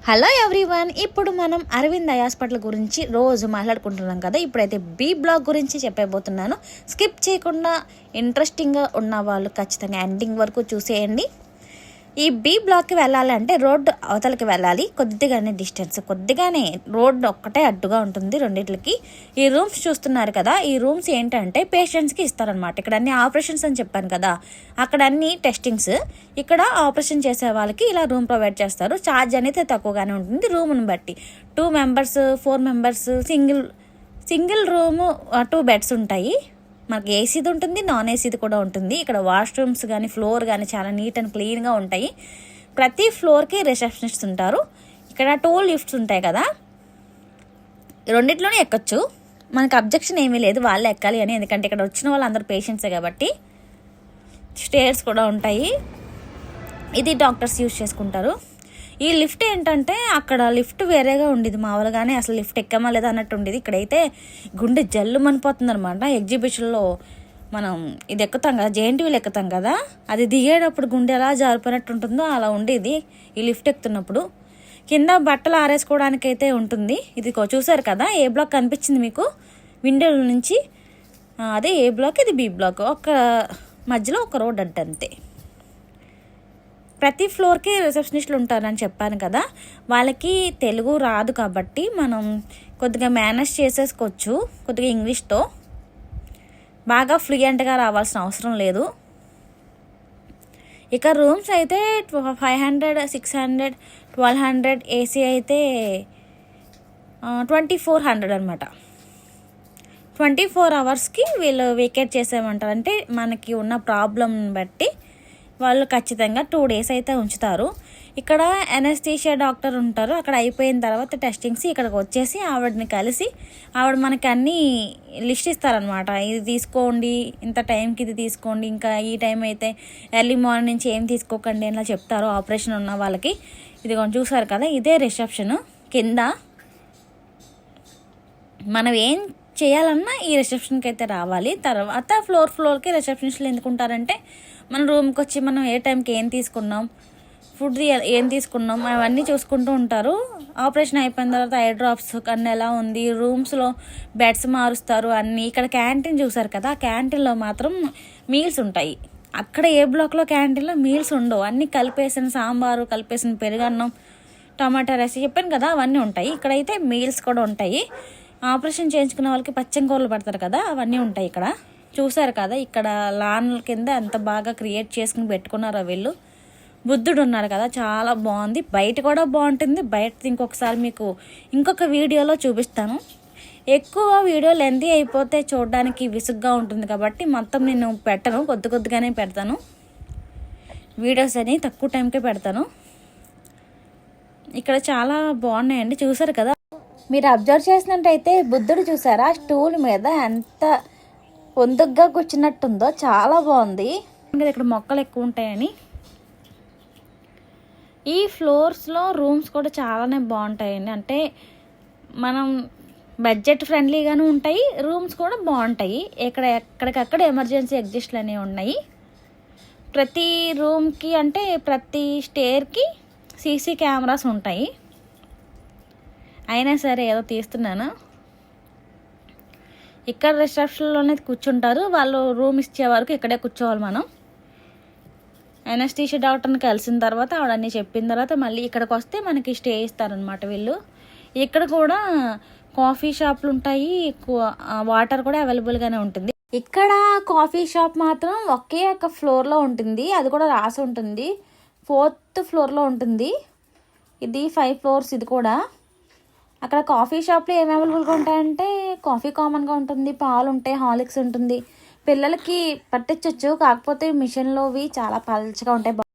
Hello everyone, ఇప్పుడు మనం Arvind eye hospital గురించి రోజు మాట్లాడుకుంటున్నాం కదా. ఇప్పుడైతే బి బ్లాక్ గురించి చెప్పబోతున్నాను. స్కిప్ చేయకుండా ఇంట్రెస్టింగ్గా ఉన్న వాళ్ళు ఖచ్చితంగా ఎండింగ్ వరకు చూసేయండి. ఈ బి బ్లాక్కి వెళ్ళాలంటే రోడ్డు అవతలకి వెళ్ళాలి. కొద్దిగానే డిస్టెన్స్, కొద్దిగానే రోడ్డు ఒక్కటే అడ్డుగా ఉంటుంది రెండింటికి. ఈ రూమ్స్ చూస్తున్నారు కదా, ఈ రూమ్స్ ఏంటంటే పేషెంట్స్కి ఇస్తారనమాట. ఇక్కడ అన్ని ఆపరేషన్స్ అని చెప్పాను కదా, అక్కడ అన్ని టెస్టింగ్స్. ఇక్కడ ఆపరేషన్ చేసే వాళ్ళకి ఇలా రూమ్ ప్రొవైడ్ చేస్తారు. ఛార్జ్ అనేది తక్కువగానే ఉంటుంది రూమ్ని బట్టి. 2 members 4 members single room 2 beds ఉంటాయి. మనకి ఏసీది ఉంటుంది, నాన్ ఏసీది కూడా ఉంటుంది. ఇక్కడ వాష్రూమ్స్ కానీ ఫ్లోర్ కానీ చాలా నీట్ అండ్ క్లీన్గా ఉంటాయి. ప్రతి ఫ్లోర్కి రిసెప్షనిస్ట్ ఉంటారు. ఇక్కడ 2 lifts ఉంటాయి కదా, రెండిట్లోనే ఎక్కొచ్చు. మనకు అబ్జెక్షన్ ఏమీ లేదు వాళ్ళే ఎక్కాలి అని, ఎందుకంటే ఇక్కడ వచ్చిన వాళ్ళు అందరూ పేషెంట్సే కాబట్టి. స్టేర్స్ కూడా ఉంటాయి, ఇది డాక్టర్స్ యూజ్ చేసుకుంటారు. ఈ లిఫ్ట్ ఏంటంటే అక్కడ లిఫ్ట్ వేరేగా ఉండేది, మామూలుగానే అసలు లిఫ్ట్ ఎక్కమా లేదా అన్నట్టు ఉండేది. ఇక్కడైతే గుండె జల్లు మనిపోతుంది అనమాట. ఎగ్జిబిషన్లో మనం ఇది ఎక్కుతాం కదా, జేఎన్టీవీలు ఎక్కుతాం కదా, అది దిగేటప్పుడు గుండె ఎలా జారిపోయినట్టు ఉంటుందో అలా ఉండేది ఈ లిఫ్ట్ ఎక్కుతున్నప్పుడు. కింద బట్టలు ఆరేసుకోవడానికి అయితే ఉంటుంది. ఇది చూసారు కదా, ఏ బ్లాక్ కనిపించింది మీకు విండోల నుంచి, అదే ఏ బ్లాక్, ఇది బి బ్లాక్. ఒక మధ్యలో ఒక రోడ్ అంతే. ప్రతి ఫ్లోర్కి రిసెప్షనిస్టులు ఉంటారని చెప్పాను కదా, వాళ్ళకి తెలుగు రాదు కాబట్టి మనం కొద్దిగా మేనేజ్ చేసేసుకోవచ్చు. కొద్దిగా ఇంగ్లీష్తో బాగా ఫ్లూయెంట్గా రావాల్సిన అవసరం లేదు. ఇక రూమ్స్ అయితే 500, 600, 1200, ఏసీ అయితే 2400 అనమాట. 24 hours వీళ్ళు వేకేట్ చేసేయమంటారు. అంటే మనకి ఉన్న ప్రాబ్లంని బట్టి వాళ్ళు ఖచ్చితంగా 2 days అయితే ఉంచుతారు. ఇక్కడ ఎనస్థీషియా డాక్టర్ ఉంటారు. అక్కడ అయిపోయిన తర్వాత టెస్టింగ్స్ ఇక్కడికి వచ్చేసి ఆవిడని కలిసి ఆవిడ మనకి అన్నీ లిస్ట్ ఇస్తారనమాట. ఇది తీసుకోండి, ఇంత టైంకి ఇది తీసుకోండి, ఇంకా ఈ టైం అయితే ఎర్లీ మార్నింగ్ నుంచి ఏం తీసుకోకండి అలా చెప్తారు ఆపరేషన్ ఉన్న వాళ్ళకి. ఇది కొంచెం చూసారు కదా, ఇదే రిసెప్షన్. కింద మనం ఏం చేయాలన్నా ఈ రిసెప్షన్కి అయితే రావాలి. తర్వాత ఫ్లోర్కి రిసెప్షనిస్టులు ఎందుకుంటారంటే మన రూమ్కి వచ్చి మనం ఏ టైంకి ఏం తీసుకున్నాం, ఫుడ్ ఏం తీసుకున్నాం అవన్నీ చూసుకుంటూ ఉంటారు. ఆపరేషన్ అయిపోయిన తర్వాత ఐ డ్రాప్స్ అన్నీ ఎలా ఉంది, రూమ్స్లో బెడ్స్ మారుస్తారు అన్నీ. ఇక్కడ క్యాంటీన్ చూసారు కదా, ఆ క్యాంటీన్లో మాత్రం మీల్స్ ఉంటాయి. అక్కడ ఏ బ్లాక్లో క్యాంటీన్లో మీల్స్ ఉండవు. అన్నీ కలిపేసిన సాంబారు, కలిపేసిన పెరుగన్నం, టమాటా రైస్ చెప్పాను కదా, అవన్నీ ఉంటాయి. ఇక్కడైతే మీల్స్ కూడా ఉంటాయి. ఆపరేషన్ చేయించుకున్న వాళ్ళకి పచ్చని కూరలు పడతారు కదా, అవన్నీ ఉంటాయి ఇక్కడ. చూసారు కదా, ఇక్కడ లాన్ కింద ఎంత బాగా క్రియేట్ చేసుకుని పెట్టుకున్నారో వీళ్ళు. బుద్ధుడు ఉన్నాడు కదా, చాలా బాగుంది. బయట కూడా బాగుంటుంది. బయట ఇంకొకసారి మీకు ఇంకొక వీడియోలో చూపిస్తాను. ఎక్కువ వీడియో లెంతీ అయిపోతే చూడడానికి విసుగ్గా ఉంటుంది కాబట్టి మొత్తం నేను పెట్టను, కొద్దిగానే పెడతాను. వీడియోస్ అని తక్కువ టైంకే పెడతాను. ఇక్కడ చాలా బాగున్నాయండి, చూసారు కదా. మీరు అబ్జర్వ్ చేసినట్టయితే బుద్ధుడు చూసారా, స్టూల్ మీద ఎంత పొందుగ్గా కూర్చున్నట్టుందో, చాలా బాగుంది. ఇక్కడ మొక్కలు ఎక్కువ ఉంటాయని. ఈ ఫ్లోర్స్లో రూమ్స్ కూడా చాలానే బాగుంటాయండి. అంటే మనం బడ్జెట్ ఫ్రెండ్లీగానే ఉంటాయి, రూమ్స్ కూడా బాగుంటాయి. ఎక్కడికక్కడ ఎమర్జెన్సీ ఎగ్జిస్ట్లు అనేవి ఉన్నాయి. ప్రతి రూమ్కి అంటే ప్రతి స్టేర్కి సీసీ కెమెరాస్ ఉంటాయి. అయినా సరే ఏదో తీస్తున్నాను. ఇక్కడ రిసెప్షన్లోనే కూర్చుంటారు వాళ్ళు. రూమ్ ఇచ్చే వరకు ఇక్కడే కూర్చోవాలి మనం. ఎనస్థీషియా డాక్టర్ని కలిసిన తర్వాత ఆవిడన్నీ చెప్పిన తర్వాత మళ్ళీ ఇక్కడికి వస్తే మనకి స్టే ఇస్తారనమాట వీళ్ళు. ఇక్కడ కూడా కాఫీ షాప్లు ఉంటాయి, వాటర్ కూడా అవైలబుల్గానే ఉంటుంది. ఇక్కడ కాఫీ షాప్ మాత్రం ఒకే ఒక ఫ్లోర్లో ఉంటుంది, అది కూడా రాసి ఉంటుంది. 4th floorలో ఉంటుంది. ఇది 5 floors ఇది కూడా. అక్కడ కాఫీ షాప్లో ఏమి అవైలబుల్గా ఉంటాయంటే కాఫీ కామన్గా ఉంటుంది, పాలు ఉంటాయి, హార్లిక్స్ ఉంటుంది. పిల్లలకి పట్టించవచ్చు, కాకపోతే మిషన్లోవి చాలా పల్చగా ఉంటాయి.